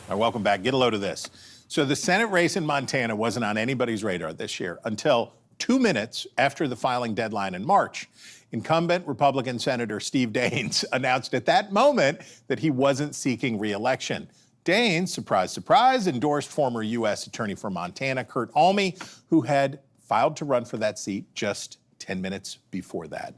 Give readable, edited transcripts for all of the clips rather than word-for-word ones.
Welcome back. Get a load of this. So the Senate race in Montana wasn't on anybody's radar this year until 2 minutes after the filing deadline in March. Incumbent Republican Senator Steve Daines announced at that moment that he wasn't seeking re-election. Daines, surprise, surprise, endorsed former U.S. Attorney for Montana, Kurt Almy, who had filed to run for that seat just 10 minutes before that.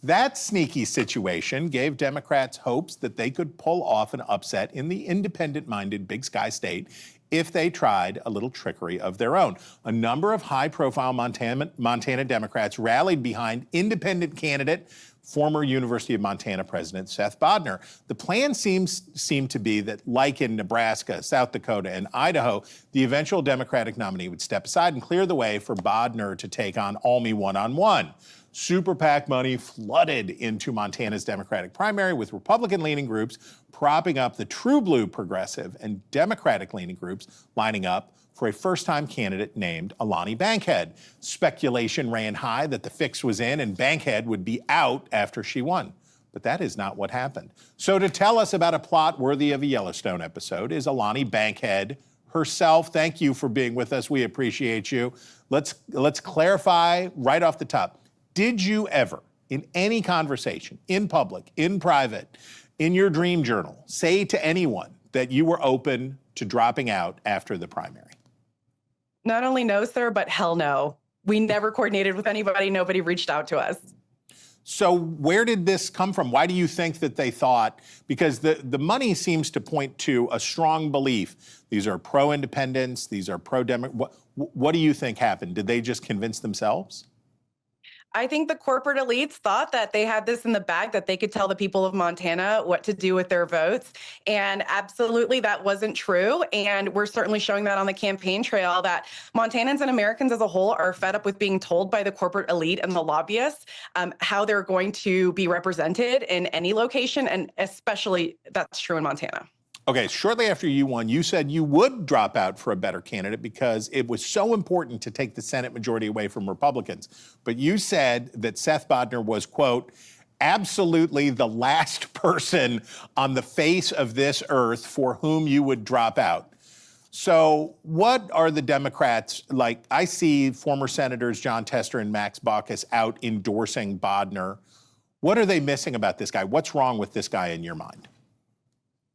That sneaky situation gave Democrats hopes that they could pull off an upset in the independent-minded Big Sky state if they tried a little trickery of their own. A number of high-profile Montana Democrats rallied behind independent candidate, former University of Montana President Seth Bodner. The plan seemed to be that, like in Nebraska, South Dakota, and Idaho, the eventual Democratic nominee would step aside and clear the way for Bodner to take on Almy one-on-one. Super PAC money flooded into Montana's Democratic primary, with Republican-leaning groups propping up the true blue progressive and Democratic-leaning groups lining up for a first-time candidate named Alani Bankhead. Speculation ran high that the fix was in and Bankhead would be out after she won. But that is not what happened. So to tell us about a plot worthy of a Yellowstone episode is Alani Bankhead herself. Thank you for being with us. We appreciate you. Let's clarify right off the top. Did you ever, in any conversation, in public, in private, in your dream journal, say to anyone that you were open to dropping out after the primary? Not only no, sir, but hell no. We never coordinated with anybody. Nobody reached out to us. So where did this come from? Why do you think that they thought, because the money seems to point to a strong belief, these are pro-independence, these are pro-Democrat, what do you think happened? Did they just convince themselves? I think the corporate elites thought that they had this in the bag, that they could tell the people of Montana what to do with their votes. And absolutely, that wasn't true. And we're certainly showing that on the campaign trail, that Montanans and Americans as a whole are fed up with being told by the corporate elite and the lobbyists how they're going to be represented in any location. And especially that's true in Montana. Okay, shortly after you won, you said you would drop out for a better candidate because it was so important to take the Senate majority away from Republicans. But you said that Seth Bodner was, quote, absolutely the last person on the face of this earth for whom you would drop out. So what are the Democrats like? I see former Senators John Tester and Max Baucus out endorsing Bodner. What are they missing about this guy? What's wrong with this guy in your mind?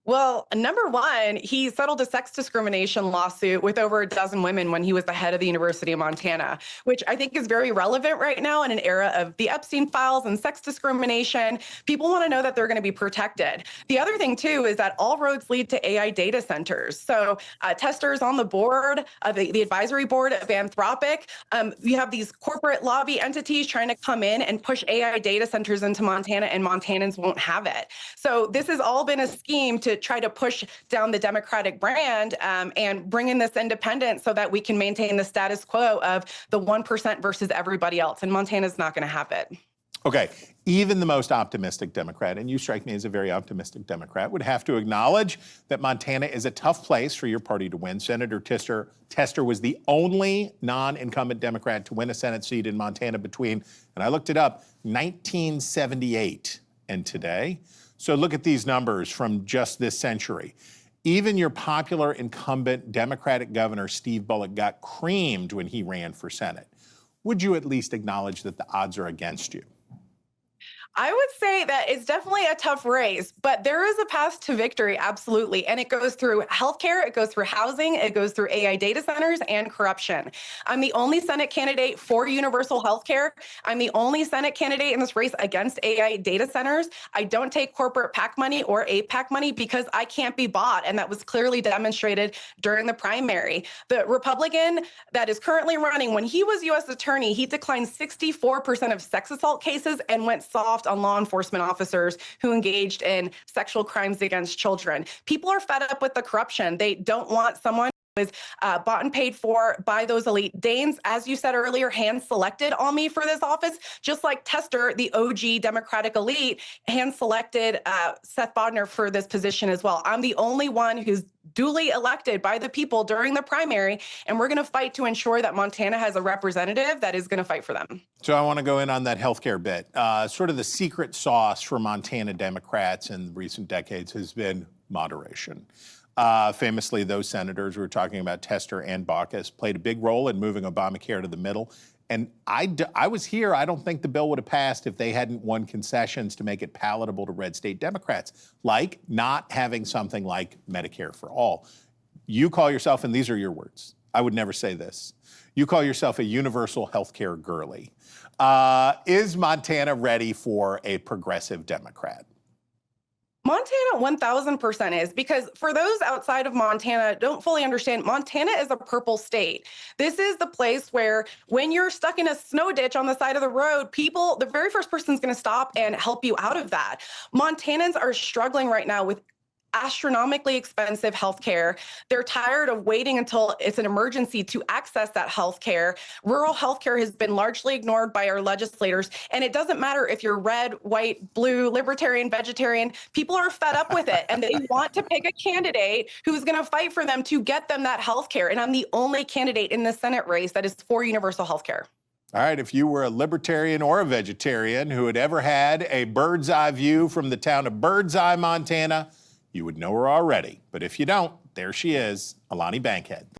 Well, number one, he settled a sex discrimination lawsuit with over a dozen women when he was the head of the University of Montana, which I think is very relevant right now in an era of the Epstein files and sex discrimination. People want to know that they're going to be protected. The other thing, too, is that all roads lead to AI data centers. So Tester's on the board, the advisory board of Anthropic. You have these corporate lobby entities trying to come in and push AI data centers into Montana, and Montanans won't have it. So this has all been a scheme to try to push down the Democratic brand and bring in this independence so that we can maintain the status quo of the 1% versus everybody else. And Montana's not going to have it. Okay, even the most optimistic Democrat, and you strike me as a very optimistic Democrat, would have to acknowledge that Montana is a tough place for your party to win. Senator Tester was the only non-incumbent Democrat to win a Senate seat in Montana between, and I looked it up, 1978 and today. So look at these numbers from just this century. Even your popular incumbent Democratic governor, Steve Bullock, got creamed when he ran for Senate. Would you at least acknowledge that the odds are against you? I would say that it's definitely a tough race, but there is a path to victory, absolutely. And it goes through healthcare, it goes through housing, it goes through AI data centers and corruption. I'm the only Senate candidate for universal healthcare. I'm the only Senate candidate in this race against AI data centers. I don't take corporate PAC money or APAC money because I can't be bought. And that was clearly demonstrated during the primary. The Republican that is currently running, when he was U.S. attorney, he declined 64% of sex assault cases and went soft on law enforcement officers who engaged in sexual crimes against children. People are fed up with the corruption. They don't want someone who is bought and paid for by those elite. Daines, as you said earlier, hand-selected Almy for this office, just like Tester, the OG Democratic elite, hand-selected Seth Bodner for this position as well. I'm the only one who's duly elected by the people during the primary, and we're going to fight to ensure that Montana has a representative that is going to fight for them. So I want to go in on that healthcare bit. Sort of the secret sauce for Montana Democrats in recent decades has been moderation. Famously, those senators we were talking about, Tester and Baucus, played a big role in moving Obamacare to the middle. And I was here. I don't think the bill would have passed if they hadn't won concessions to make it palatable to red state Democrats, like not having something like Medicare for all. You call yourself, and these are your words, I would never say this, you call yourself a universal health care girly. Is Montana ready for a progressive Democrat? Montana 1000% is, because for those outside of Montana don't fully understand, Montana is a purple state. This is the place where when you're stuck in a snow ditch on the side of the road, the very first person is going to stop and help you out of that. Montanans are struggling right now with astronomically expensive healthcare. They're tired of waiting until it's an emergency to access that healthcare. Rural healthcare has been largely ignored by our legislators, and it doesn't matter if you're red, white, blue, libertarian, vegetarian. People are fed up with it, and they want to pick a candidate who's going to fight for them to get them that healthcare. And I'm the only candidate in the Senate race that is for universal healthcare. All right, if you were a libertarian or a vegetarian who had ever had a bird's eye view from the town of Birdseye, Montana, you would know her already. But if you don't, there she is, Alani Bankhead.